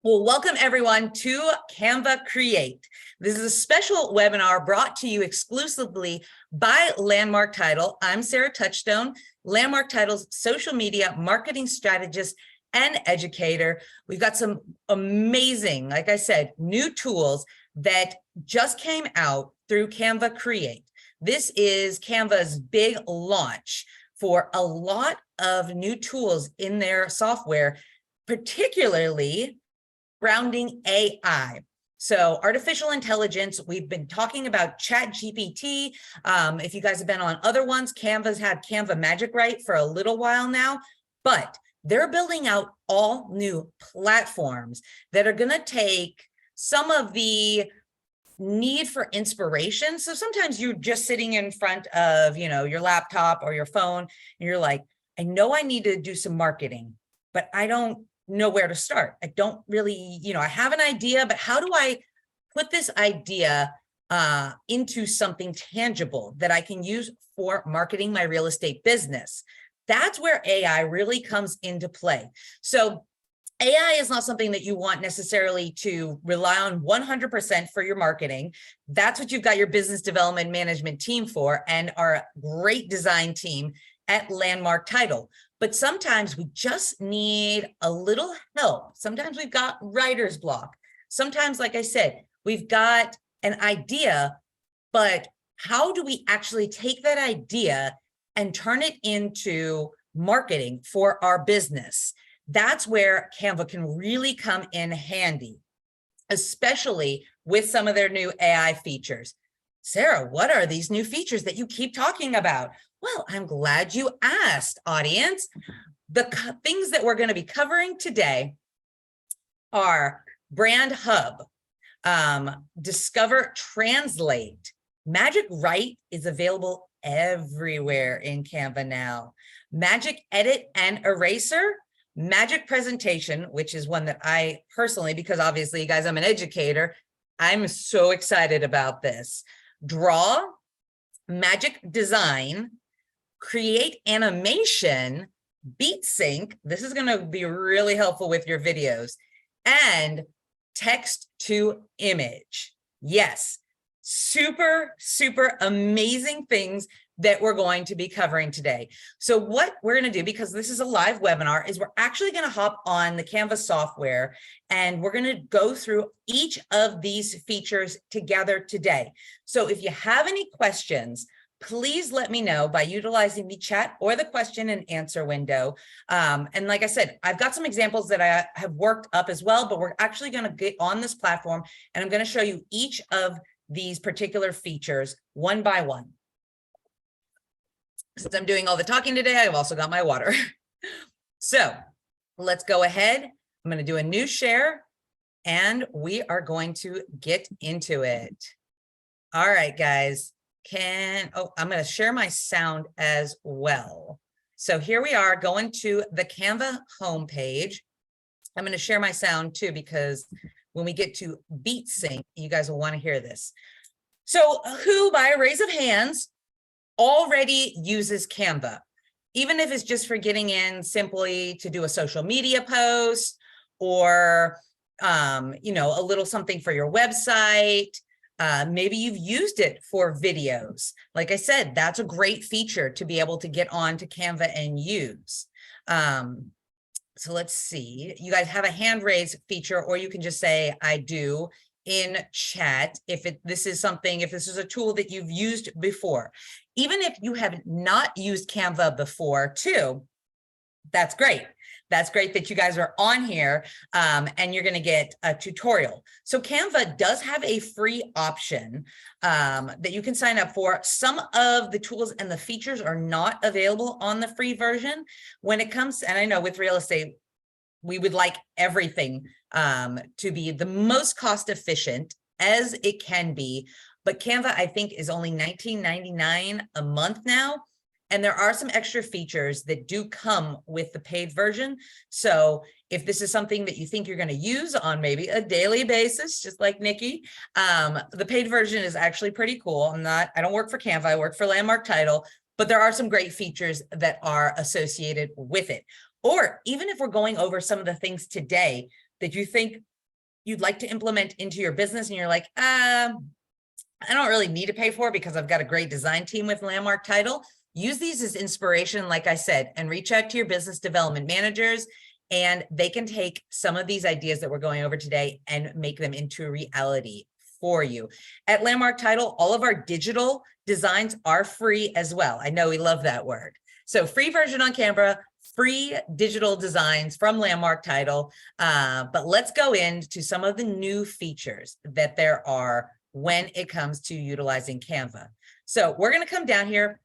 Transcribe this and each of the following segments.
Well, welcome everyone to Canva Create. This is a special webinar brought to you exclusively by Landmark Title. I'm Sarah Touchstone, Landmark Title's social media marketing strategist and educator. We've got some amazing, like I said, new tools that just came out through Canva Create. This is Canva's big launch for a lot of new tools in their software, particularly grounding AI. So artificial intelligence, we've been talking about ChatGPT. If you guys have been on other ones, Canva's had Canva Magic Write for a little while now, but they're building out all new platforms that are gonna take some of the need for inspiration. So sometimes you're just sitting in front of, your laptop or your phone, and you're like, I know I need to do some marketing, but I don't know where to start. I don't really, I have an idea, but how do I put this idea into something tangible that I can use for marketing my real estate business? That's where AI really comes into play. So AI is not something that you want necessarily to rely on 100% for your marketing. That's what you've got your business development management team for, and our great design team at Landmark Title. But sometimes we just need a little help. Sometimes we've got writer's block. Sometimes, like I said, we've got an idea, but how do we actually take that idea and turn it into marketing for our business? That's where Canva can really come in handy, especially with some of their new AI features. Sarah, what are these new features that you keep talking about? Well, I'm glad you asked, audience. The things that we're going to be covering today are Brand Hub, Discover Translate. Magic Write is available everywhere in Canva now. Magic Edit and Eraser, Magic Presentation, which is one that I personally, because obviously you guys, I'm an educator, I'm so excited about this. Draw, Magic Design, Create Animation, Beat Sync. This is going to be really helpful with your videos. And Text to Image. Yes, super, super amazing things that we're going to be covering today. So what we're going to do, because this is a live webinar, is we're actually going to hop on the Canva software and we're going to go through each of these features together today. So if you have any questions, please let me know by utilizing the chat or the question and answer window. And like I said, I've got some examples that I have worked up as well, but we're actually going to get on this platform and I'm going to show you each of these particular features one by one. Since I'm doing all the talking today, I've also got my water. So let's go ahead. I'm going to do a new share and we are going to get into it. All right, guys. I'm going to share my sound as well. So here we are going to the Canva homepage. I'm going to share my sound too, because when we get to Beat Sync, you guys will want to hear this. So who, by a raise of hands, already uses Canva, even if it's just for getting in simply to do a social media post or, a little something for your website. Maybe you've used it for videos. Like I said, that's a great feature to be able to get onto Canva and use. So let's see, you guys have a hand raise feature, or you can just say, I do, in chat if this is a tool that you've used before. Even if you have not used Canva before too, that's great. That's great that you guys are on here and you're going to get a tutorial. So Canva does have a free option that you can sign up for. Some of the tools and the features are not available on the free version. When it comes, and I know with real estate, we would like everything to be the most cost efficient as it can be. But Canva, I think, is only $19.99 a month now. And there are some extra features that do come with the paid version. So if this is something that you think you're going to use on maybe a daily basis, just like Nikki, the paid version is actually pretty cool. I don't work for Canva, I work for Landmark Title, but there are some great features that are associated with it. Or even if we're going over some of the things today that you think you'd like to implement into your business and you're like, I don't really need to pay for it because I've got a great design team with Landmark Title. Use these as inspiration, like I said, and reach out to your business development managers, and they can take some of these ideas that we're going over today and make them into a reality for you. At Landmark Title, all of our digital designs are free as well. I know we love that word. So free version on Canva, free digital designs from Landmark Title. But let's go into some of the new features that there are when it comes to utilizing Canva. So we're going to come down here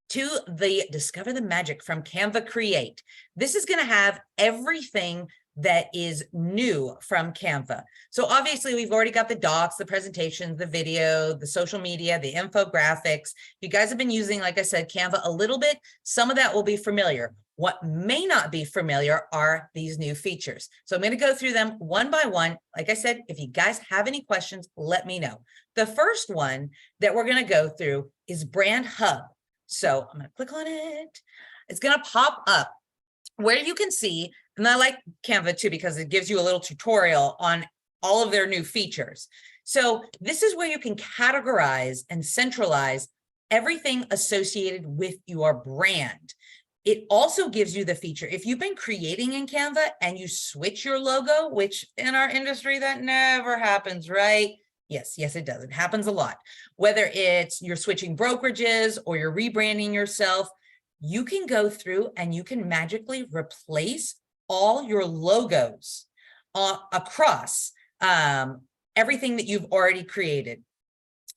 to the Discover the Magic from Canva Create. This is going to have everything that is new from Canva. So obviously we've already got the docs, the presentations, the video, the social media, the infographics. If you guys have been using, like I said, Canva a little bit, some of that will be familiar. What may not be familiar are these new features. So I'm going to go through them one by one. Like I said, if you guys have any questions, let me know. The first one that we're going to go through is Brand Hub. So I'm going to click on it. It's going to pop up where you can see, and I like Canva too, because it gives you a little tutorial on all of their new features. So this is where you can categorize and centralize everything associated with your brand. It also gives you the feature, if you've been creating in Canva and you switch your logo, which in our industry, that never happens, right? Yes, it does. It happens a lot. Whether it's you're switching brokerages or you're rebranding yourself, you can go through and you can magically replace all your logos across everything that you've already created,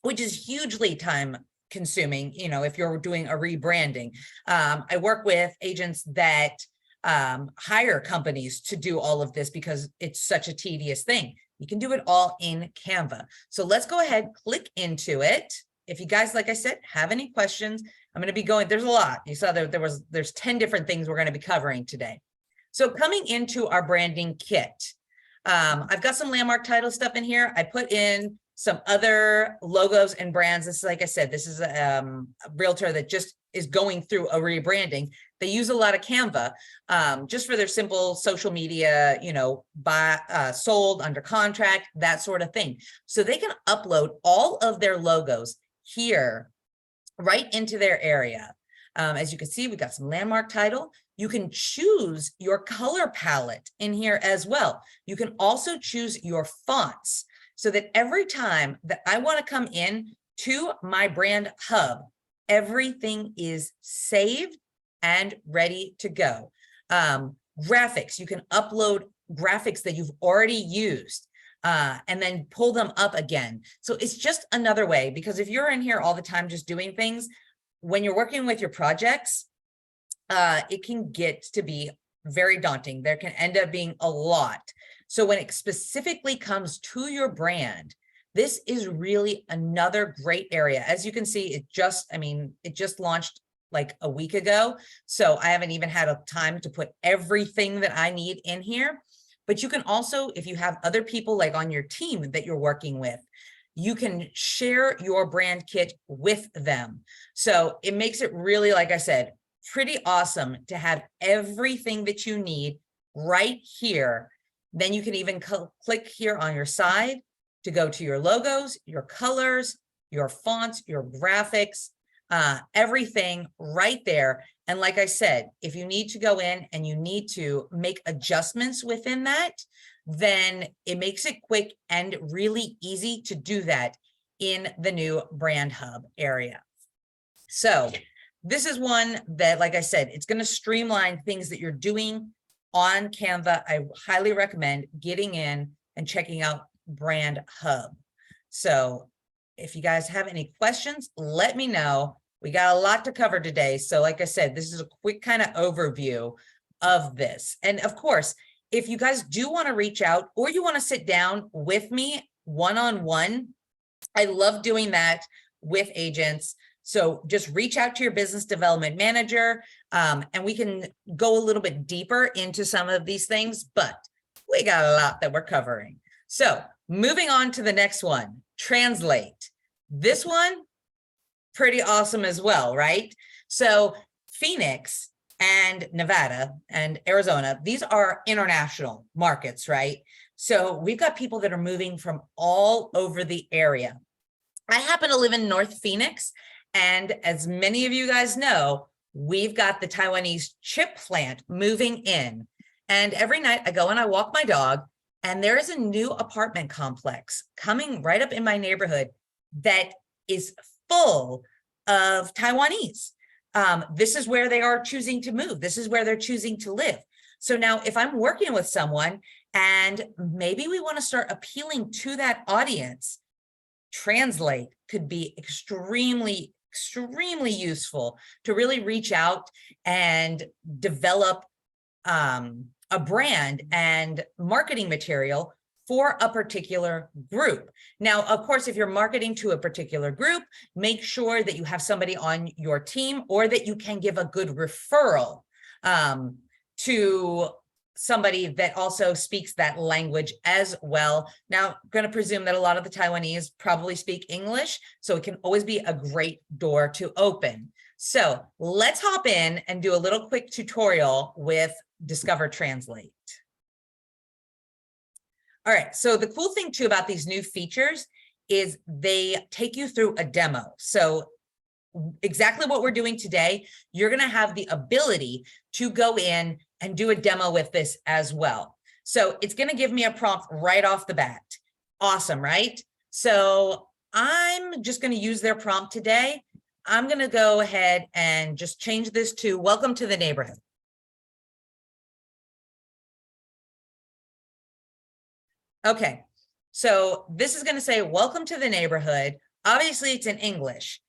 which is hugely time consuming, if you're doing a rebranding. I work with agents that hire companies to do all of this because it's such a tedious thing. You can do it all in Canva. So let's go ahead, click into it. If you guys, like I said, have any questions, I'm going to be going, there's a lot. You saw that there's 10 different things we're going to be covering today. So coming into our branding kit, I've got some Landmark Title stuff in here. I put in some other logos and brands. This is, like I said, this is a realtor that just is going through a rebranding. They use a lot of Canva just for their simple social media, sold, under contract, that sort of thing. So they can upload all of their logos here right into their area. As you can see, we've got some Landmark Title. You can choose your color palette in here as well. You can also choose your fonts so that every time that I want to come in to my brand hub, everything is saved and ready to go. Graphics, you can upload graphics that you've already used and then pull them up again. So it's just another way, because if you're in here all the time just doing things, when you're working with your projects, it can get to be very daunting. There can end up being a lot. So when it specifically comes to your brand, this is really another great area. As you can see, it just launched like a week ago. So I haven't even had a time to put everything that I need in here. But you can also, if you have other people like on your team that you're working with, you can share your brand kit with them. So it makes it really, like I said, pretty awesome to have everything that you need right here. Then you can even click here on your side to go to your logos, your colors, your fonts, your graphics, everything right there. And like I said, if you need to go in and you need to make adjustments within that, then it makes it quick and really easy to do that in the new Brand Hub area. So this is one that, like I said, it's going to streamline things that you're doing on Canva. I highly recommend getting in and checking out Brand Hub. So if you guys have any questions, let me know. We got a lot to cover today. So like I said, this is a quick kind of overview of this. And of course, if you guys do want to reach out or you want to sit down with me one-on-one, I love doing that with agents. So just reach out to your business development manager and we can go a little bit deeper into some of these things, but we got a lot that we're covering. So moving on to the next one, Translate. This one, pretty awesome as well, right? So Phoenix and Nevada and Arizona, these are international markets, right? So we've got people that are moving from all over the area. I happen to live in North Phoenix, and as many of you guys know, we've got the Taiwanese chip plant moving in. And every night I go and I walk my dog, and there is a new apartment complex coming right up in my neighborhood that is full of Taiwanese. This is where they are choosing to move. This is where they're choosing to live. So now if I'm working with someone and maybe we want to start appealing to that audience, Translate could be extremely useful to really reach out and develop a brand and marketing material for a particular group. Now, of course, if you're marketing to a particular group, make sure that you have somebody on your team or that you can give a good referral to somebody that also speaks that language as well. Now, I'm going to presume that a lot of the Taiwanese probably speak English, so it can always be a great door to open. So let's hop in and do a little quick tutorial with Discover Translate. All right, so the cool thing too about these new features is they take you through a demo. So exactly what we're doing today, you're going to have the ability to go in and do a demo with this as well. So it's going to give me a prompt right off the bat. Awesome, right? So I'm just going to use their prompt today. I'm going to go ahead and just change this to welcome to the neighborhood. Okay, so this is going to say welcome to the neighborhood. Obviously, it's in English.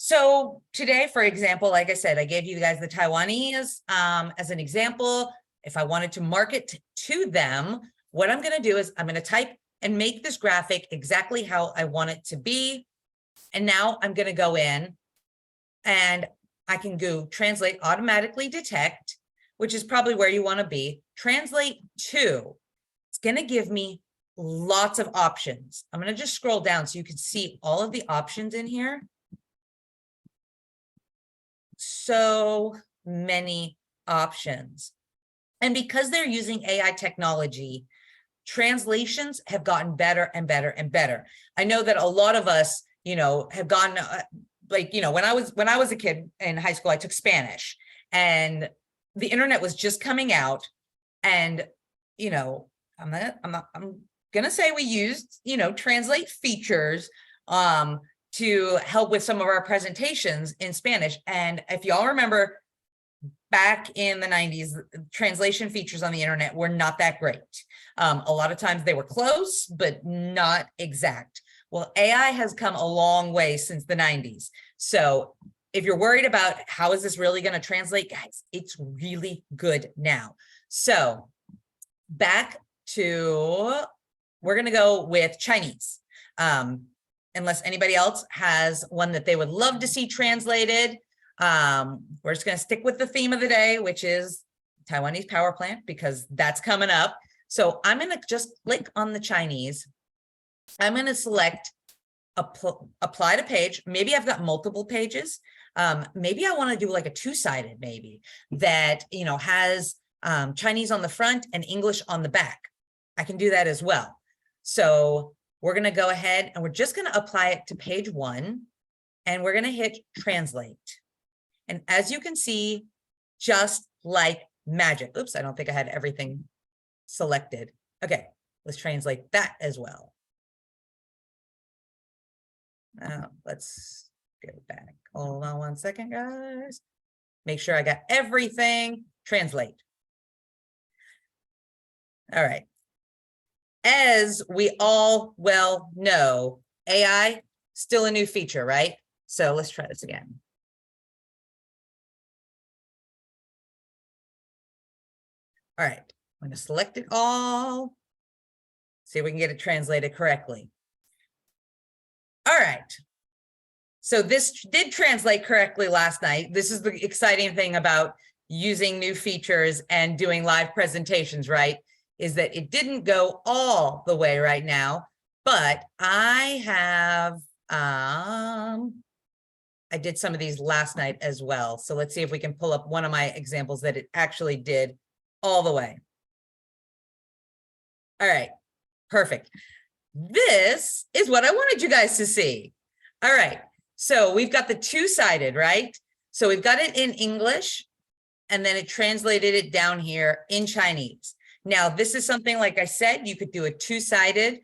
So today, for example, like I said, I gave you guys the Taiwanese as an example. If I wanted to market to them, what I'm going to do is I'm going to type and make this graphic exactly how I want it to be. And now I'm going to go in and I can go translate, automatically detect, which is probably where you want to be. Translate to, it's going to give me lots of options. I'm going to just scroll down so you can see all of the options in here. So many options. And because they're using AI technology, translations have gotten better and better and better. I know that a lot of us, have gone when I was a kid in high school, I took Spanish and the internet was just coming out. And, I'm gonna say we used, translate features to help with some of our presentations in Spanish. And if y'all remember, back in the 90s, translation features on the internet were not that great. A lot of times they were close, but not exact. Well, AI has come a long way since the 90s. So if you're worried about how is this really going to translate, guys, it's really good now. So back to, we're going to go with Chinese. Unless anybody else has one that they would love to see translated. We're just going to stick with the theme of the day, which is Taiwanese power plant, because that's coming up. So I'm going to just click on the Chinese. I'm going to select apply to page. Maybe I've got multiple pages. Maybe I want to do like a two-sided, maybe that, has Chinese on the front and English on the back. I can do that as well. So we're going to go ahead and we're just going to apply it to page 1 and we're going to hit translate. And as you can see, just like magic. Oops, I don't think I had everything selected. Okay, let's translate that as well. Let's get it back. Hold on one second, guys. Make sure I got everything. Translate. All right. As we all well know, AI, still a new feature, right? So let's try this again. All right, I'm going to select it all. See if we can get it translated correctly. All right. So this did translate correctly last night. This is the exciting thing about using new features and doing live presentations, right? Is that it didn't go all the way right now, but I have, I did some of these last night as well. So let's see if we can pull up one of my examples that it actually did all the way. All right, Perfect. This is what I wanted you guys to see. All right. So we've got the two-sided, right? So we've got it in English, and then it translated it down here in Chinese. Now, this is something, like I said, you could do a two-sided.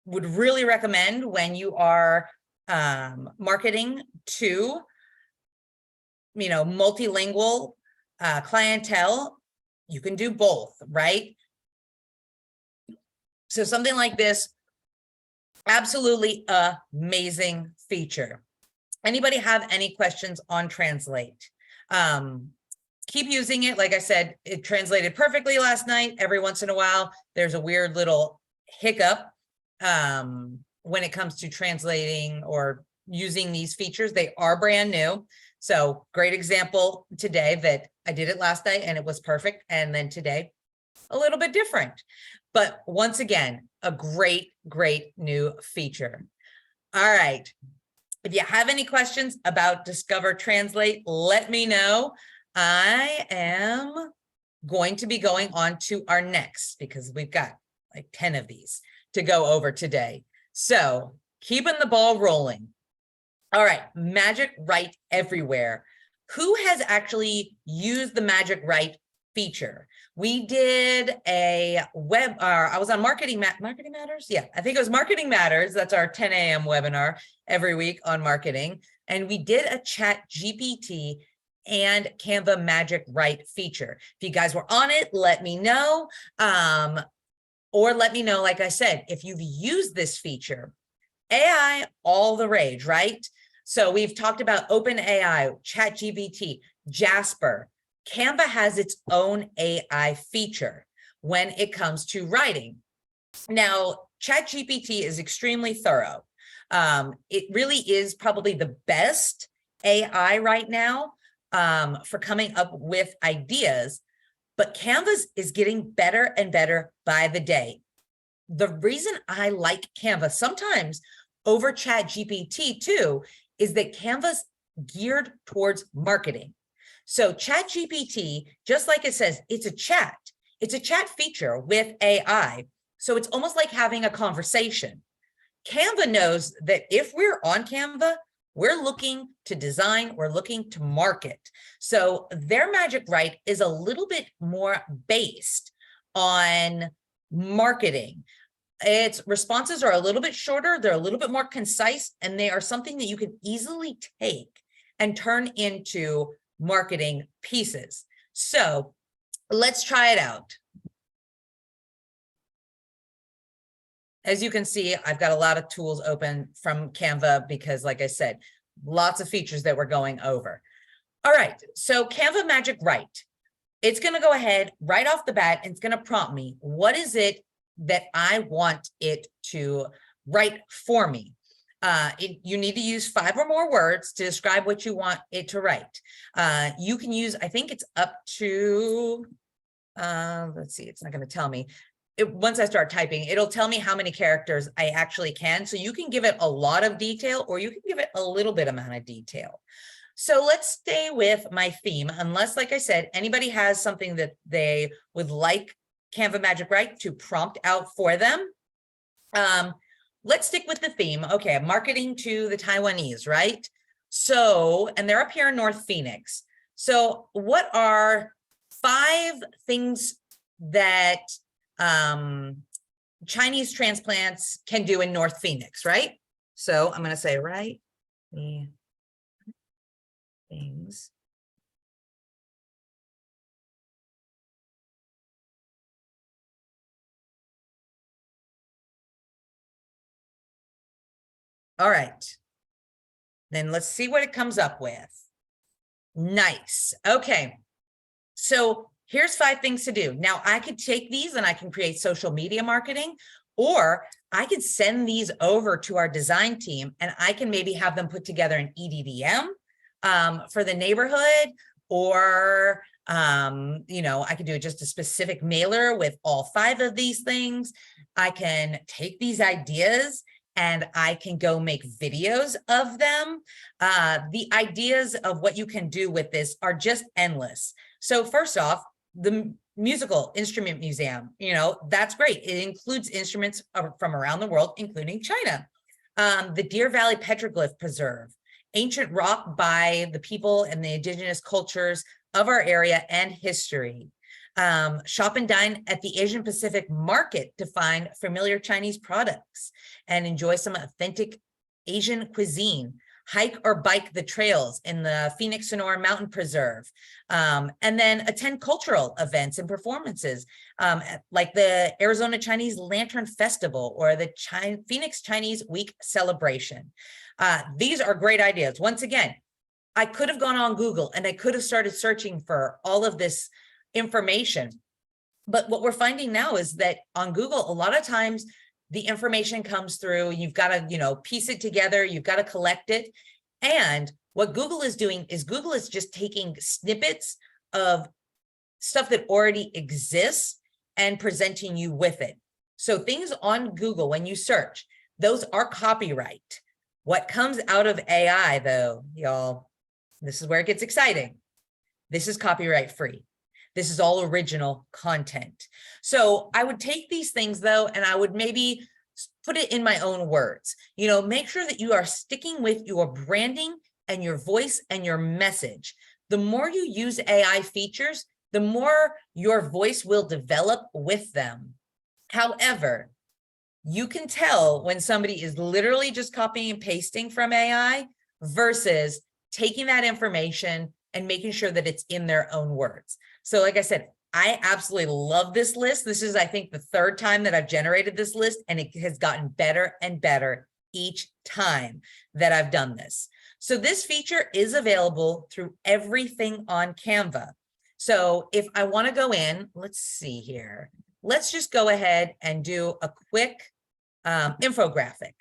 Would really recommend when you are marketing to, multilingual clientele, you can do both, right? So something like this, absolutely amazing feature. Anybody have any questions on Translate? Keep using it. Like I said, it translated perfectly last night. Every once in a while, there's a weird little hiccup when it comes to translating or using these features. They are brand new. So great example today that I did it last night and it was perfect. And then today, a little bit different. But once again, a great, great new feature. All right. If you have any questions about Discover Translate, let me know. I am going to be going on to our next, because we've got like 10 of these to go over today. So keeping the ball rolling. All right, Magic Write Everywhere. Who has actually used the Magic Write feature? We did a I was on Marketing Matters. Yeah, I think it was Marketing Matters. That's our 10 a.m. webinar every week on marketing. And we did a Chat GPT and Canva Magic Write feature. If you guys were on it, let me know. Or let me know, like I said, if you've used this feature. AI, all the rage, right? So we've talked about OpenAI, ChatGPT, Jasper. Canva has its own AI feature when it comes to writing. Now, ChatGPT is extremely thorough. It really is probably the best AI right now for coming up with ideas, but Canva is getting better and better by the day. The reason I like Canva sometimes over ChatGPT too is that Canva's geared towards marketing. So ChatGPT, just like it says, it's a chat. It's a chat feature with AI. So it's almost like having a conversation. Canva knows that if we're on Canva, we're looking to design, we're looking to market. So their Magic Write is a little bit more based on marketing. Its responses are a little bit shorter, they're a little bit more concise, and they are something that you can easily take and turn into marketing pieces. So let's try it out. As you can see, I've got a lot of tools open from Canva because, like I said, lots of features that we're going over. All right, so Canva Magic Write. It's going to go ahead right off the bat and it's going to prompt me, what is it that I want it to write for me? You need to use 5 or more words to describe what you want it to write. You can use, I think it's up to, let's see, it's not going to tell me. Once I start typing, it'll tell me how many characters I actually can. So you can give it a lot of detail or you can give it a little bit amount of detail. So let's stay with my theme, unless, like I said, anybody has something that they would like Canva Magic Write to prompt out for them. Let's stick with the theme. Okay, marketing to the Taiwanese, right? So, and they're up here in North Phoenix. So what are 5 things that Chinese transplants can do in North Phoenix, right? So I'm going to say, right, the things all right, then let's see what it comes up with. Nice. Okay, so here's 5 things to do. Now I could take these and I can create social media marketing, or I could send these over to our design team and I can maybe have them put together an EDDM for the neighborhood, or I could do just a specific mailer with all 5 of these things. I can take these ideas and I can go make videos of them. The ideas of what you can do with this are just endless. So first off, the musical instrument museum, that's great. It includes instruments from around the world, including China. The Deer Valley Petroglyph Preserve, ancient rock by the people and the indigenous cultures of our area and history. Shop and dine at the Asian Pacific Market to find familiar Chinese products and enjoy some authentic Asian cuisine. Hike or bike the trails in the Phoenix Sonora Mountain Preserve, and then attend cultural events and performances like the Arizona Chinese Lantern Festival or the Phoenix Chinese Week celebration. These are great ideas. Once again, I could have gone on Google and I could have started searching for all of this information. But what we're finding now is that on Google, a lot of times the information comes through, you've got to, piece it together, you've got to collect it. And what Google is doing is Google is just taking snippets of stuff that already exists and presenting you with it. So things on Google, when you search, those are copyright. What comes out of AI though, y'all, this is where it gets exciting. This is copyright free. This is all original content. So I would take these things though, and I would maybe put it in my own words. Make sure that you are sticking with your branding and your voice and your message. The more you use AI features, the more your voice will develop with them. However, you can tell when somebody is literally just copying and pasting from AI versus taking that information and making sure that it's in their own words. So like I said, I absolutely love this list. This is, I think, the third time that I've generated this list, and it has gotten better and better each time that I've done this. So this feature is available through everything on Canva. So if I want to go in, let's see here. Let's just go ahead and do a quick infographic.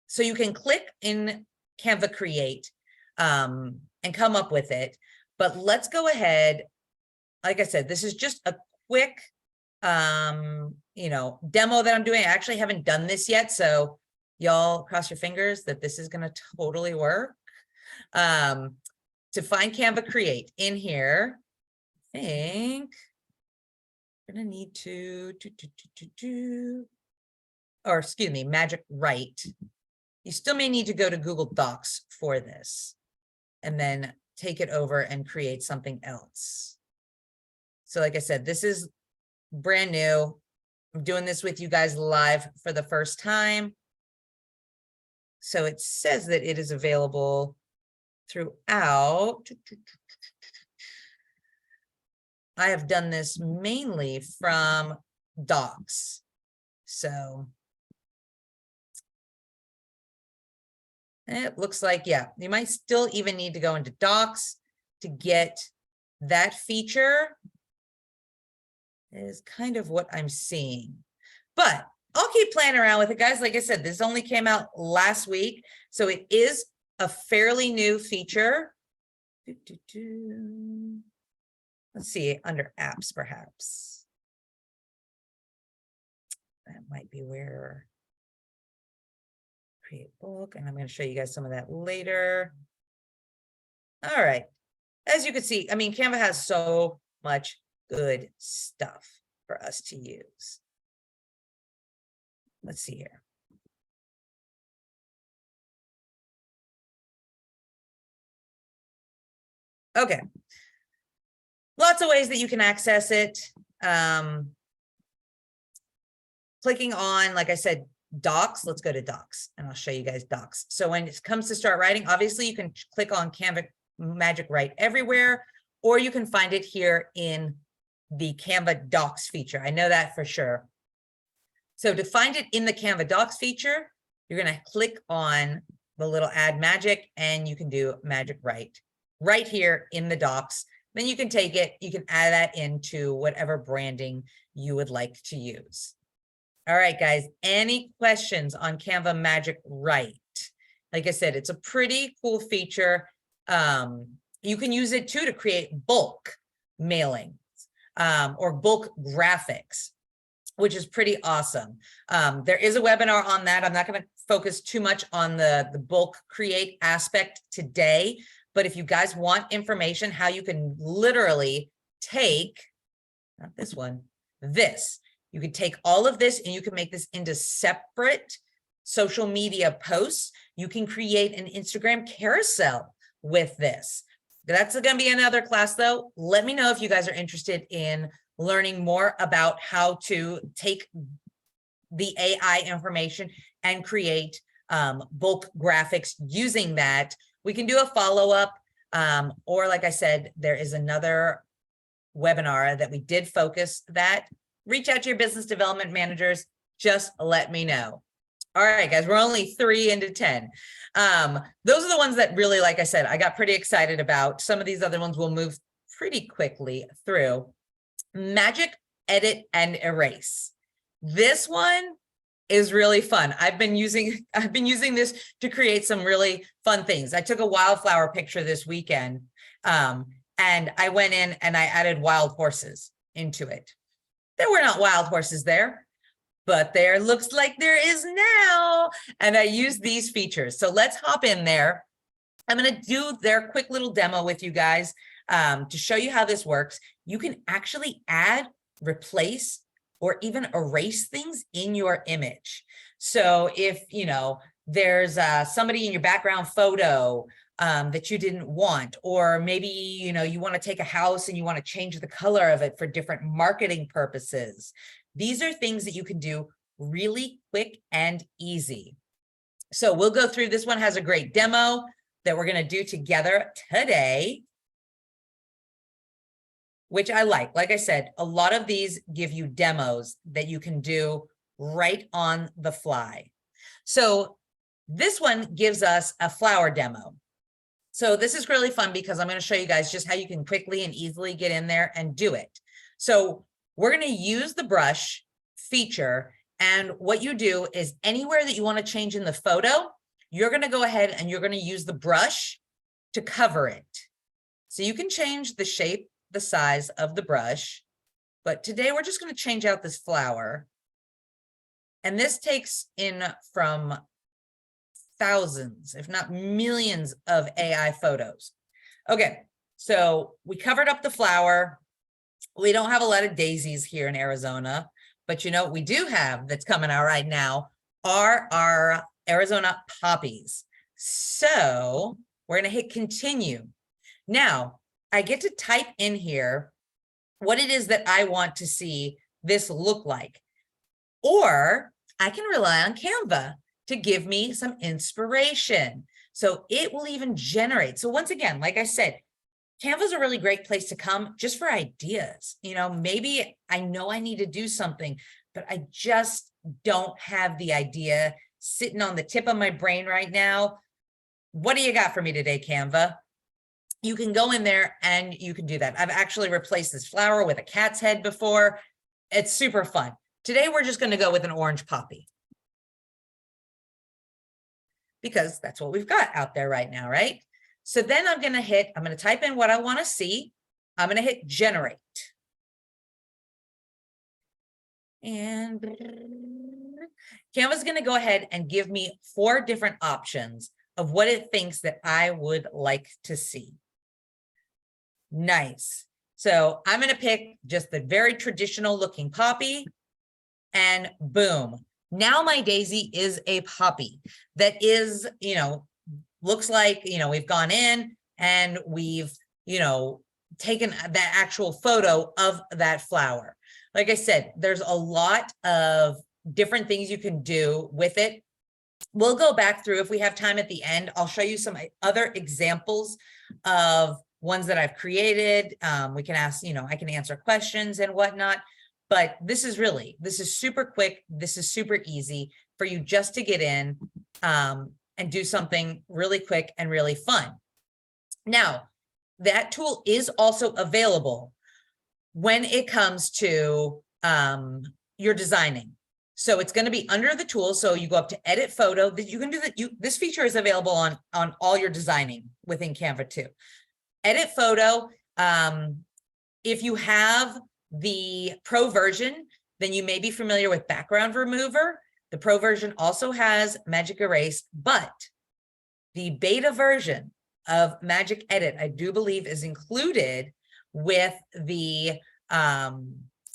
So you can click in Canva Create and come up with it. But let's go ahead. Like I said, this is just a quick, demo that I'm doing. I actually haven't done this yet. So y'all cross your fingers that this is going to totally work. To find Canva Create in here, I think I'm going to need or excuse me, Magic Write. You still may need to go to Google Docs for this and then take it over and create something else. So like I said, this is brand new. I'm doing this with you guys live for the first time. So it says that it is available throughout. I have done this mainly from Docs. So it looks like, yeah, you might still even need to go into Docs to get that feature. Is kind of what I'm seeing, but I'll keep playing around with it, guys. Like I said, this only came out last week, so it is a fairly new feature. Let's see, under apps, perhaps. That might be where create book, and I'm going to show you guys some of that later. All right, as you can see, I mean, Canva has so much good stuff for us to use. Let's see here. Okay. Lots of ways that you can access it. Clicking on, like I said, Docs. Let's go to Docs and I'll show you guys Docs. So when it comes to start writing, obviously you can click on Canva Magic Write everywhere, or you can find it here in the Canva Docs feature. I know that for sure. So to find it in the Canva Docs feature, you're going to click on the little add magic and you can do Magic Write right here in the Docs. Then you can take it, you can add that into whatever branding you would like to use. All right, guys, any questions on Canva Magic Write? Like I said, it's a pretty cool feature. You can use it too to create bulk mailing. Or bulk graphics, which is pretty awesome. There is a webinar on that. I'm not going to focus too much on the bulk create aspect today, but if you guys want information how you can literally take not this one, this. You could take all of this and you can make this into separate social media posts. You can create an Instagram carousel with this. That's going to be another class though. Let me know if you guys are interested in learning more about how to take the AI information and create bulk graphics using that. We can do a follow-up, or like I said, there is another webinar that we did focus that. Reach out to your business development managers. Just let me know. All right, guys, we're only 3 into 10. Those are the ones that really, like I said, I got pretty excited about. Some of these other ones will move pretty quickly through. Magic, edit, and erase. This one is really fun. I've been using this to create some really fun things. I took a wildflower picture this weekend, and I went in and I added wild horses into it. There were not wild horses there, but there looks like there is now. And I used these features. So let's hop in there. I'm going to do their quick little demo with you guys to show you how this works. You can actually add, replace, or even erase things in your image. So if, you know, there's somebody in your background photo that you didn't want, or maybe, you know, you want to take a house and you want to change the color of it for different marketing purposes. These are things that you can do really quick and easy. So we'll go through. This one has a great demo that we're going to do together today, which I like. Like I said, a lot of these give you demos that you can do right on the fly. So this one gives us a flower demo. So this is really fun because I'm going to show you guys just how you can quickly and easily get in there and do it. So we're going to use the brush feature, and what you do is anywhere that you want to change in the photo, you're going to go ahead and you're going to use the brush to cover it. So you can change the shape, the size of the brush, but today we're just going to change out this flower. And this takes in from thousands, if not millions of AI photos. Okay, so we covered up the flower. We don't have a lot of daisies here in Arizona, but you know what we do have that's coming out right now are our Arizona poppies. So we're going to hit continue. Now, I get to type in here what it is that I want to see this look like. Or I can rely on Canva to give me some inspiration. So it will even generate. So once again, like I said, Canva is a really great place to come just for ideas. You know, maybe I know I need to do something, but I just don't have the idea sitting on the tip of my brain right now. What do you got for me today, Canva? You can go in there and you can do that. I've actually replaced this flower with a cat's head before. It's super fun. Today, we're just going to go with an orange poppy, because that's what we've got out there right now, right? So then I'm going to type in what I want to see. I'm going to hit generate. And Canva's going to go ahead and give me 4 different options of what it thinks that I would like to see. Nice. So I'm going to pick just the very traditional looking poppy, and boom. Now my daisy is a poppy that is, you know, looks like, you know, we've gone in and we've, you know, taken that actual photo of that flower. Like I said, there's a lot of different things you can do with it. We'll go back through, if we have time at the end, I'll show you some other examples of ones that I've created. We can ask, you know, I can answer questions and whatnot. But this is super quick. This is super easy for you just to get in and do something really quick and really fun. Now, that tool is also available when it comes to your designing. So it's going to be under the tool. So you go up to edit photo. That you can do that. This feature is available on all your designing within Canva too. Edit photo. If you have the Pro version, then you may be familiar with background remover. The Pro version also has Magic Erase, but the beta version of Magic Edit, I do believe, is included with the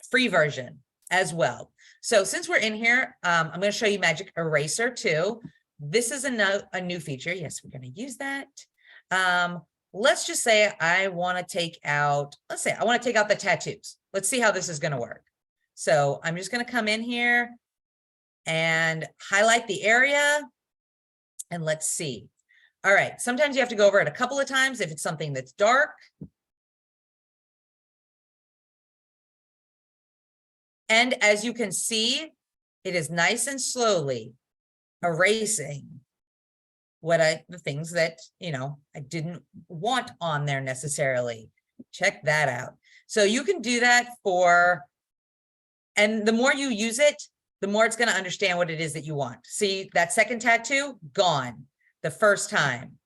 free version as well. So since we're in here, I'm going to show you Magic Eraser too. This is a new feature. Yes, we're going to use that. Let's just say I want to take out, the tattoos. Let's see how this is going to work. So I'm just going to come in here and highlight the area. And let's see. All right. Sometimes you have to go over it a couple of times if it's something that's dark. And as you can see, it is nice and slowly erasing the things that, I didn't want on there necessarily. Check that out. So you can do that and the more you use it, the more it's going to understand what it is that you want. See that second tattoo? Gone the first time.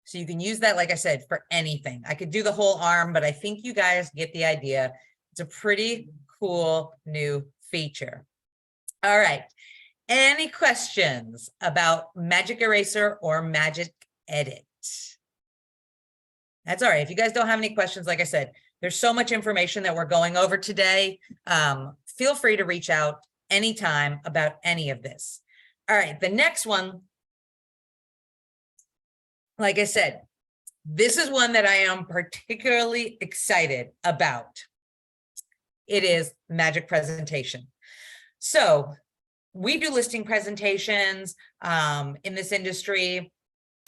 So you can use that, like I said, for anything. I could do the whole arm, but I think you guys get the idea. It's a pretty cool new feature. All right. Any questions about Magic Eraser or Magic Edit? That's all right. If you guys don't have any questions, like I said, there's so much information that we're going over today. Feel free to reach out anytime about any of this. All right. The next one, like I said, this is one that I am particularly excited about. It is Magic Presentation. So we do listing presentations in this industry.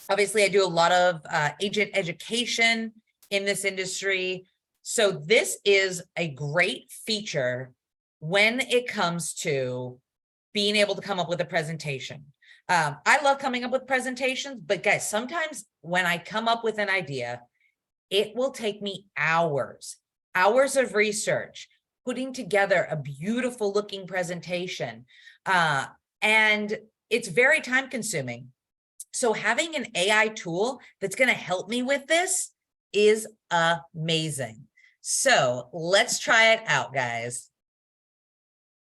Obviously, I do a lot of agent education in this industry. So this is a great feature when it comes to being able to come up with a presentation. I love coming up with presentations, but guys, sometimes when I come up with an idea, it will take me hours of research, putting together a beautiful looking presentation. And it's very time consuming. So having an AI tool that's going to help me with this is amazing. So let's try it out, guys.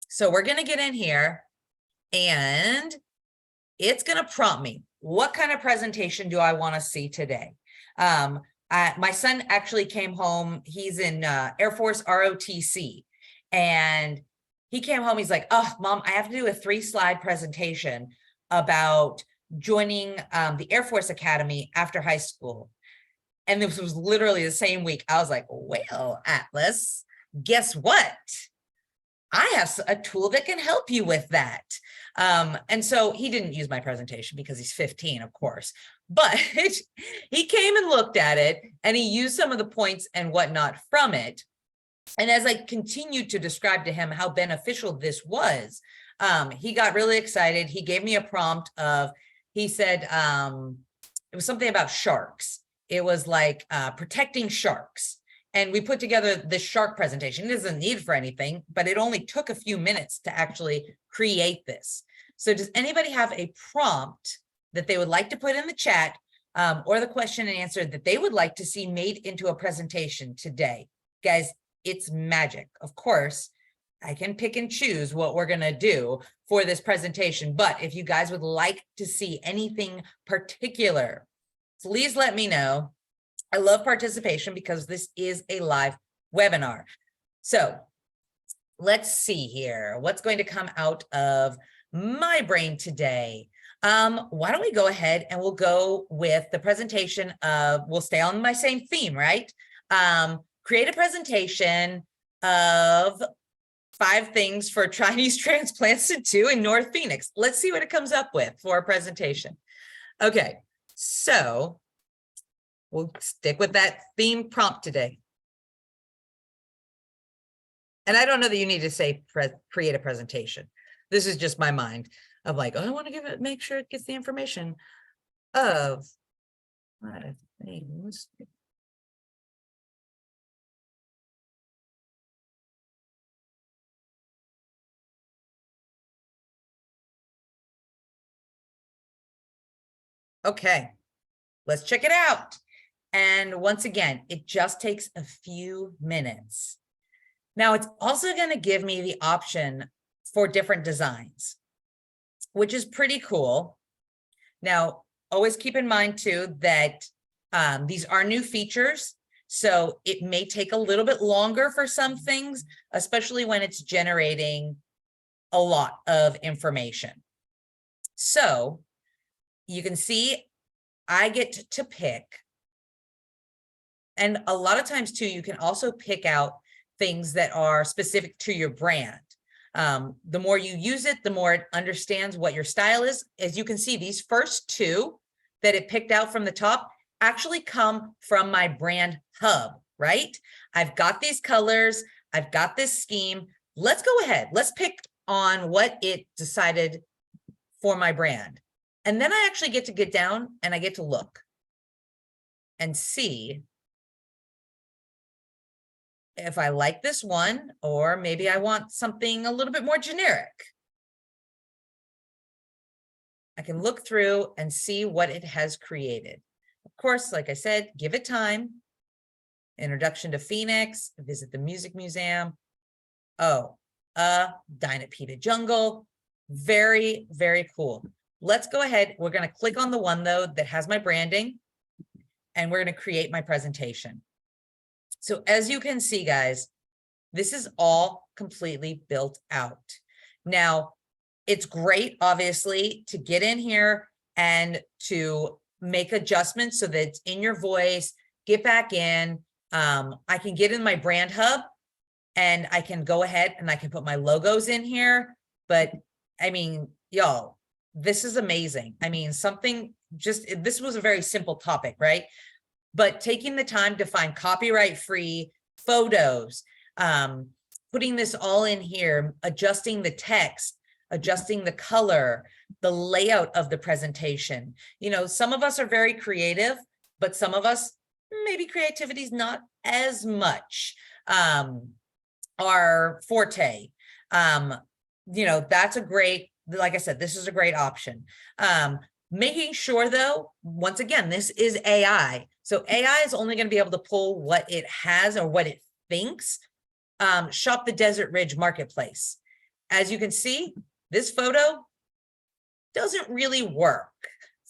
So we're going to get in here and it's going to prompt me. What kind of presentation do I want to see today? My son actually came home. He's in Air Force ROTC. And he came home. He's like, oh, Mom, I have to do a 3-slide presentation about joining the Air Force Academy after high school. And this was literally the same week. I was like, well, Atlas, guess what? I have a tool that can help you with that. And so he didn't use my presentation because he's 15, of course, but he came and looked at it and he used some of the points and whatnot from it. And as I continued to describe to him how beneficial this was, he got really excited. He gave me a prompt he said, it was something about sharks. It was like protecting sharks. And we put together this shark presentation. It isn't needed for anything, but it only took a few minutes to actually create this. So does anybody have a prompt that they would like to put in the chat or the question and answer that they would like to see made into a presentation today? Guys, it's magic. Of course, I can pick and choose what we're going to do for this presentation. But if you guys would like to see anything particular, please let me know. I love participation because this is a live webinar. So let's see here. What's going to come out of my brain today? Why don't we go ahead and we'll go with the presentation of, we'll stay on my same theme, right? Create a presentation of 5 things for Chinese transplants to do in North Phoenix. Let's see what it comes up with for a presentation. Okay, so we'll stick with that theme prompt today. And I don't know that you need to say create a presentation. This is just my mind of like, oh, I want to make sure it gets the information of 5 things. Okay, let's check it out. And once again, it just takes a few minutes. Now it's also going to give me the option for different designs, which is pretty cool. Now, always keep in mind too, that These are new features, so it may take a little bit longer for some things, especially when it's generating a lot of information. So you can see I get to pick. And a lot of times too, you can also pick out things that are specific to your brand. The more you use it, the more it understands what your style is. As you can see, these first two that it picked out from the top actually come from my brand hub, right? I've got these colors, I've got this scheme. Let's go ahead. Let's pick on what it decided for my brand. And then I actually get to get down and I get to look and see if I like this one, or maybe I want something a little bit more generic. I can look through and see what it has created. Of course, like I said, give it time. Introduction to Phoenix, visit the Music Museum. Oh, Dine at Pita Jungle. Very, very cool. Let's go ahead. We're going to click on the one though that has my branding, and we're going to create my presentation. So as you can see, guys, this is all completely built out. Now, it's great, obviously, to get in here and to make adjustments so that it's in your voice, get back in. I can get in my brand hub and I can go ahead and I can put my logos in here. But I mean, y'all, this is amazing. I mean, this was a very simple topic, right? But taking the time to find copyright-free photos, putting this all in here, adjusting the text, adjusting the color, the layout of the presentation. You know, some of us are very creative, but some of us, maybe creativity is not as much our forte. You know, that's a great, like I said, this is a great option. Making sure though, once again, this is AI. So AI is only going to be able to pull what it has or what it thinks. Shop the Desert Ridge Marketplace. As you can see, this photo doesn't really work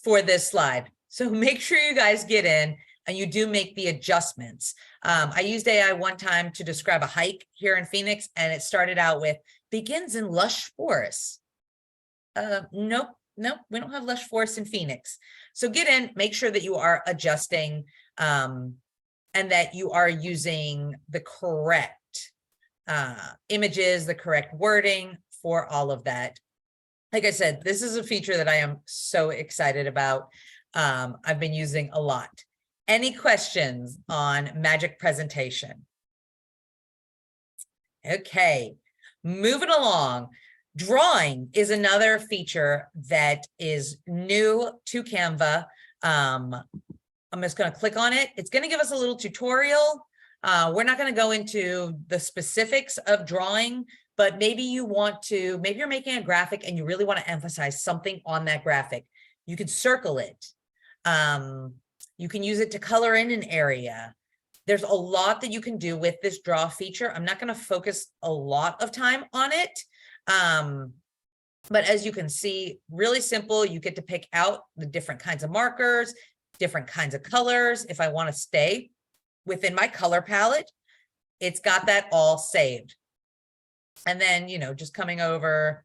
for this slide. So make sure you guys get in and you do make the adjustments. I used AI one time to describe a hike here in Phoenix, and it started out with begins in lush forests. Nope, we don't have lush forests in Phoenix. So get in, make sure that you are adjusting and that you are using the correct images, the correct wording for all of that. Like I said, this is a feature that I am so excited about. I've been using a lot. Any questions on Magic Presentation? Okay, moving along. Drawing is another feature that is new to Canva. I'm just going to click on it. It's going to give us a little tutorial. We're not going to go into the specifics of drawing, but maybe you want to, maybe you're making a graphic and you really want to emphasize something on that graphic. You can circle it. You can use it to color in an area. There's a lot that you can do with this draw feature. I'm not going to focus a lot of time on it. But as you can see, really simple. You get to pick out the different kinds of markers, different kinds of colors. If I want to stay within my color palette, it's got that all saved. And then, you know, just coming over,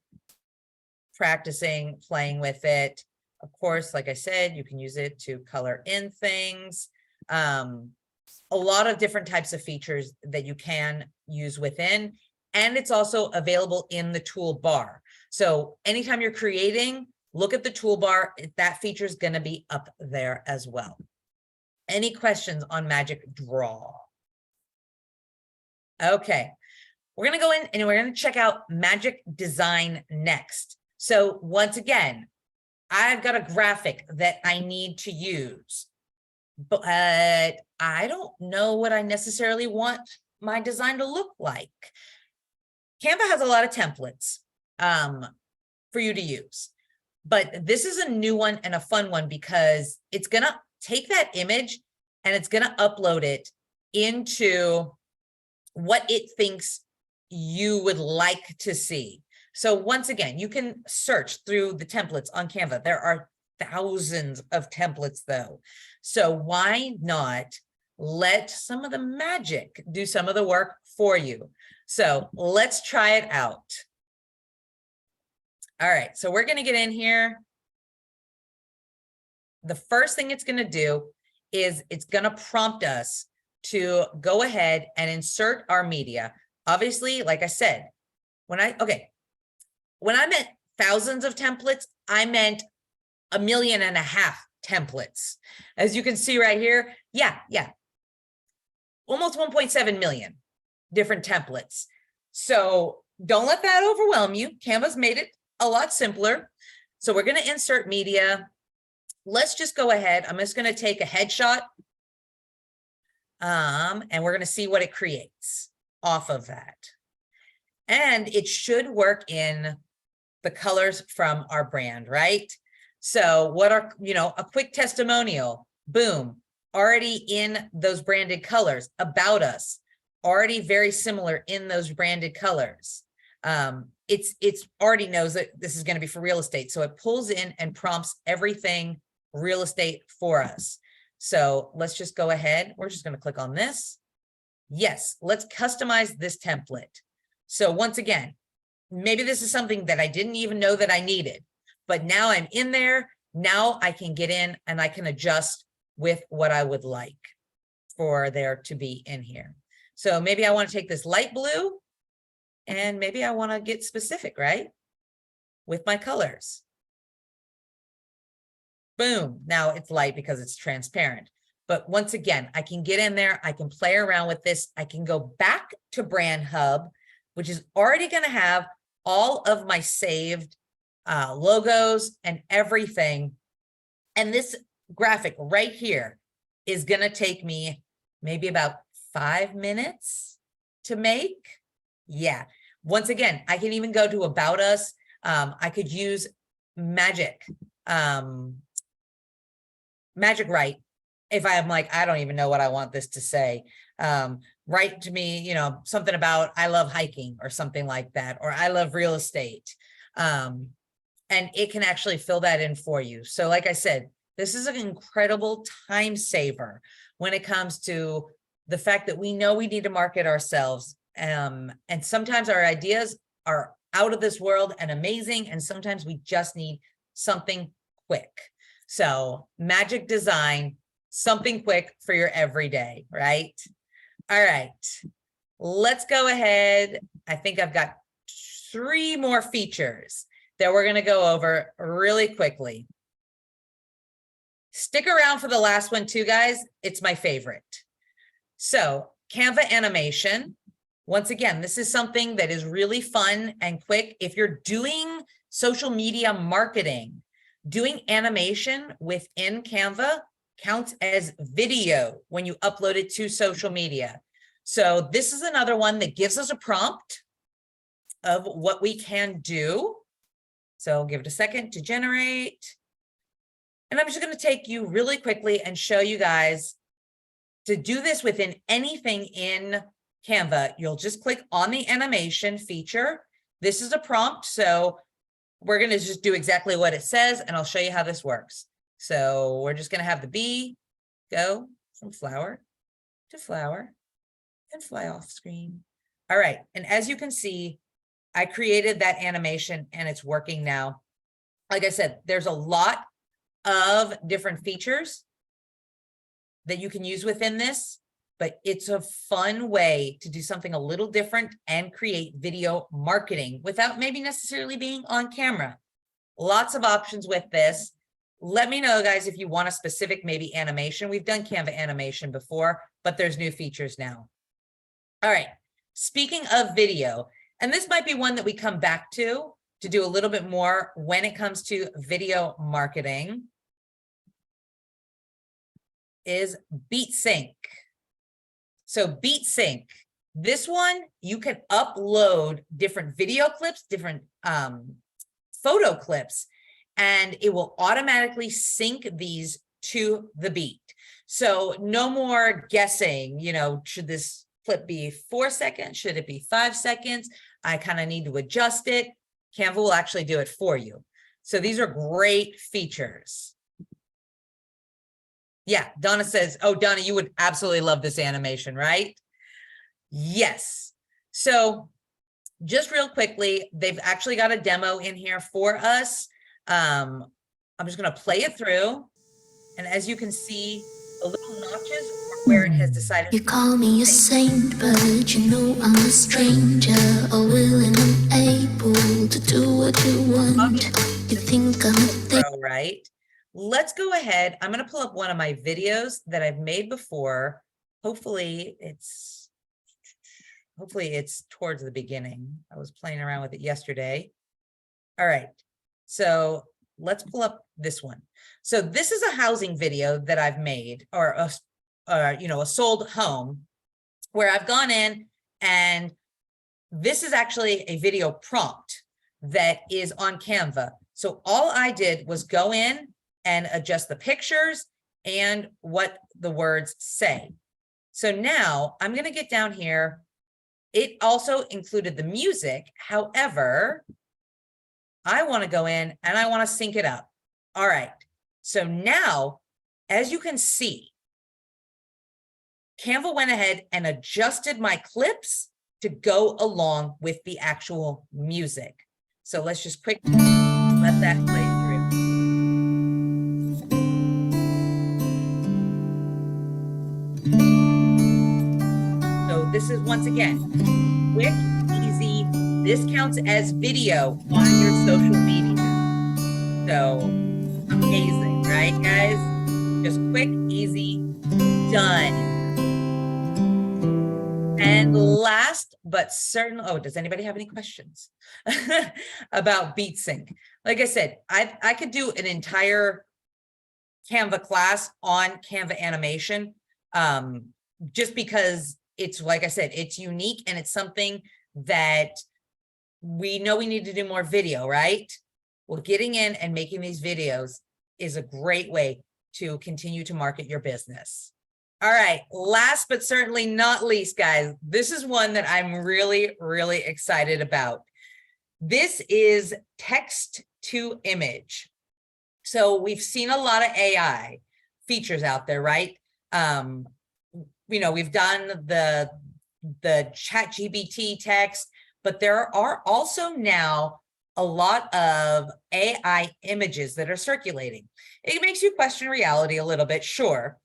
practicing, playing with it. Of course, like I said, you can use it to color in things. A lot of different types of features that you can use within. And it's also available in the toolbar. So anytime you're creating, look at the toolbar. That feature is going to be up there as well. Any questions on Magic Draw? Okay, we're going to go in and we're going to check out Magic Design next. So once again, I've got a graphic that I need to use, but I don't know what I necessarily want my design to look like. Canva has a lot of templates for you to use, but this is a new one and a fun one because it's going to take that image and it's going to upload it into what it thinks you would like to see. So once again, you can search through the templates on Canva. There are thousands of templates though. So why not let some of the magic do some of the work for you? So let's try it out. All right, so we're going to get in here. The first thing it's going to do is it's going to prompt us to go ahead and insert our media. Obviously, like I said, when I meant thousands of templates, I meant 1.5 million templates. As you can see right here, yeah, almost 1.7 million different templates. So don't let that overwhelm you. Canva's made it a lot simpler. So we're going to insert media. Let's just go ahead. I'm just going to take a headshot. And we're going to see what it creates off of that. And it should work in the colors from our brand, right? So what are, a quick testimonial, boom, already in those branded colors. About us, already very similar in those branded colors. It's already knows that this is going to be for real estate. So it pulls in and prompts everything real estate for us. So let's just go ahead. We're just going to click on this. Yes, let's customize this template. So once again, maybe this is something that I didn't even know that I needed, but now I'm in there. Now I can get in and I can adjust with what I would like for there to be in here. So maybe I want to take this light blue and maybe I want to get specific, right? With my colors. Boom. Now it's light because it's transparent. But once again, I can get in there. I can play around with this. I can go back to Brand Hub, which is already going to have all of my saved logos and everything. And this graphic right here is going to take me maybe about 5 minutes to make. Yeah. Once again, I can even go to About Us. I could use Magic Write. If I'm like, I don't even know what I want this to say, write to me, something about I love hiking or something like that, or I love real estate. And it can actually fill that in for you. So like I said, this is an incredible time saver when it comes to the fact that we know we need to market ourselves. And sometimes our ideas are out of this world and amazing. And sometimes we just need something quick. So Magic Design, something quick for your everyday, right? All right, let's go ahead. I think I've got 3 more features that we're going to go over really quickly. Stick around for the last one too, guys. It's my favorite. So Canva animation. Once again, this is something that is really fun and quick. If you're doing social media marketing, doing animation within Canva counts as video when you upload it to social media. So this is another one that gives us a prompt of what we can do. So give it a second to generate. And I'm just going to take you really quickly and show you guys to do this within anything in Canva. You'll just click on the animation feature. This is a prompt. So we're going to just do exactly what it says, and I'll show you how this works. So we're just going to have the bee go from flower to flower and fly off screen. All right. And as you can see, I created that animation and it's working now. Like I said, there's a lot of different features that you can use within this, but it's a fun way to do something a little different and create video marketing without maybe necessarily being on camera. Lots of options with this. Let me know, guys, if you want a specific maybe animation. We've done Canva animation before, but there's new features now. All right, speaking of video, and this might be one that we come back to do a little bit more when it comes to video marketing, is Beat Sync. So Beat Sync, this one, you can upload different video clips, different photo clips, and it will automatically sync these to the beat. So no more guessing, should this clip be 4 seconds? Should it be 5 seconds? I kind of need to adjust it. Canva will actually do it for you. So these are great features. Yeah, Donna says, oh, Donna, you would absolutely love this animation, right? Yes. So just real quickly, they've actually got a demo in here for us. I'm just going to play it through. And as you can see, the little notches are where it has decided. You call me a saint, but you know I'm a stranger, all willing and able to do what you want. You think I'm a thing. Right. Let's go ahead. I'm going to pull up one of my videos that I've made before. Hopefully it's towards the beginning. I was playing around with it yesterday. All right. So let's pull up this one. So this is a housing video that I've made, or a sold home, where I've gone in, and this is actually a video prompt that is on Canva. So all I did was go in and adjust the pictures and what the words say. So now I'm going to get down here. It also included the music. However, I want to go in and I want to sync it up. All right. So now, as you can see, Canva went ahead and adjusted my clips to go along with the actual music. So let's just quickly let that play through. So this is, once again, quick, easy. This counts as video on your social media. So amazing, right, guys? Just quick, easy, done. And last but certainly, oh, does anybody have any questions about BeatSync? Like I said, I could do an entire Canva class on Canva animation, just because it's, like I said, it's unique and it's something that we know we need to do more video, right? Well, getting in and making these videos is a great way to continue to market your business. All right, last but certainly not least, guys, this is one that I'm really, really excited about. This is text to image. So we've seen a lot of AI features out there, right? We've done the ChatGPT text, but there are also now a lot of AI images that are circulating. It makes you question reality a little bit, sure.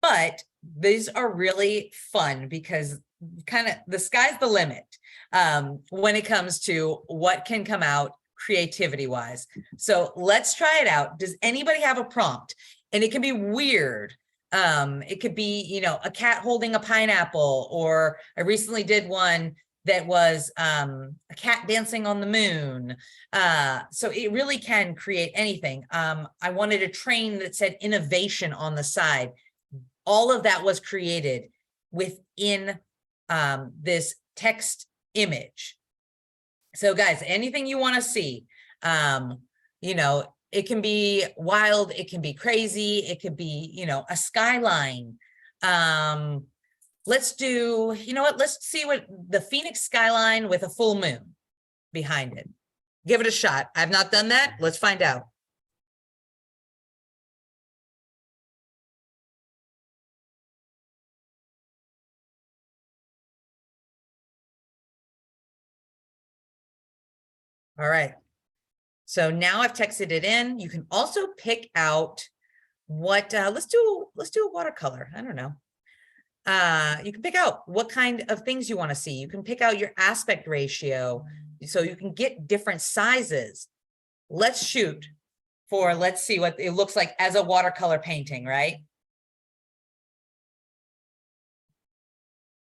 But these are really fun because kind of the sky's the limit when it comes to what can come out creativity wise. So let's try it out. Does anybody have a prompt? And it can be weird. It could be, a cat holding a pineapple, or I recently did one that was a cat dancing on the moon. So it really can create anything. I wanted a train that said innovation on the side. All of that was created within this text image. So guys, anything you want to see, it can be wild, it can be crazy, it could be, a skyline. Let's do, let's see what the Phoenix skyline with a full moon behind it. Give it a shot. I've not done that. Let's find out. All right. So now I've texted it in. You can also pick out what, let's do a watercolor. I don't know. You can pick out what kind of things you want to see. You can pick out your aspect ratio so you can get different sizes. Let's shoot for, let's see what it looks like as a watercolor painting, right?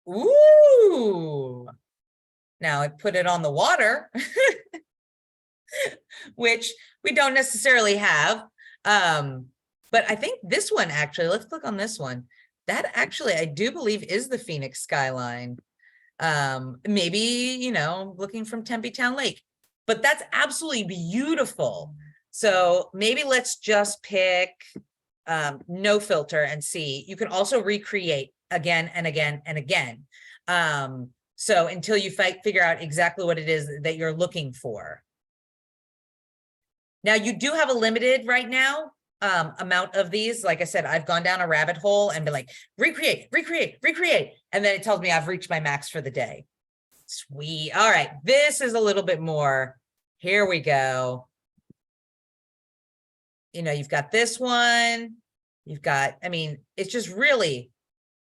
Ooh. Now I put it on the water. Which we don't necessarily have. But I think this one actually, let's click on this one. That actually, I do believe is the Phoenix skyline. Maybe, looking from Tempe Town Lake, but that's absolutely beautiful. So maybe let's just pick no filter and see. You can also recreate again and again and again. So until you figure out exactly what it is that you're looking for. Now you do have a limited right now amount of these. Like I said, I've gone down a rabbit hole and been like, recreate, recreate, recreate. And then it tells me I've reached my max for the day. Sweet. All right. This is a little bit more. Here we go. You know, you've got this one. You've got, I mean, it's just really,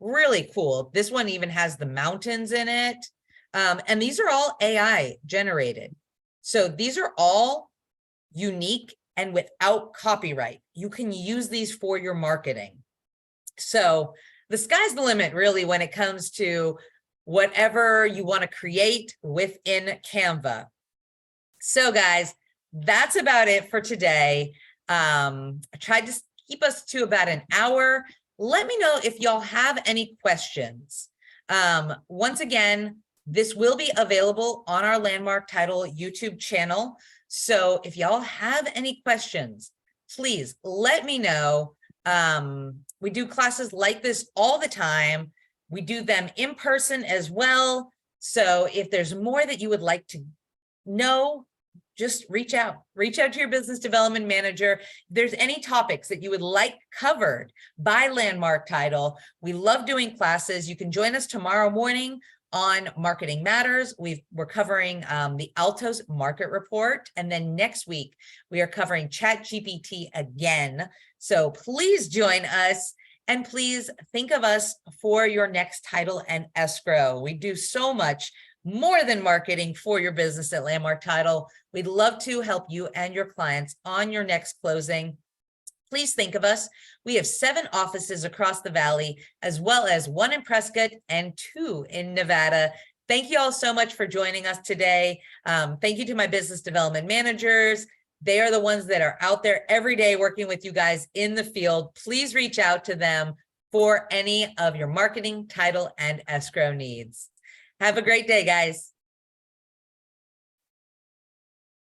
really cool. This one even has the mountains in it. And these are all AI generated. So these are all unique and without copyright. You can use these for your marketing. So the sky's the limit, really, when it comes to whatever you want to create within Canva. So guys, that's about it for today. I tried to keep us to about an hour. Let me know if y'all have any questions. Once again, this will be available on our Landmark Title YouTube channel. So if y'all have any questions, please let me know. We do classes like this all the time. We do them in person as well. So if there's more that you would like to know, just reach out to your business development manager. If there's any topics that you would like covered by Landmark Title, we love doing classes. You can join us tomorrow morning on Marketing Matters. We're covering the Altos market report. And then next week, we are covering ChatGPT again. So please join us. And please think of us for your next title and escrow. We do so much more than marketing for your business at Landmark Title. We'd love to help you and your clients on your next closing. Please think of us. We have 7 offices across the valley, as well as 1 in Prescott and 2 in Nevada. Thank you all so much for joining us today. Thank you to my business development managers. They are the ones that are out there every day working with you guys in the field. Please reach out to them for any of your marketing, title, and escrow needs. Have a great day, guys.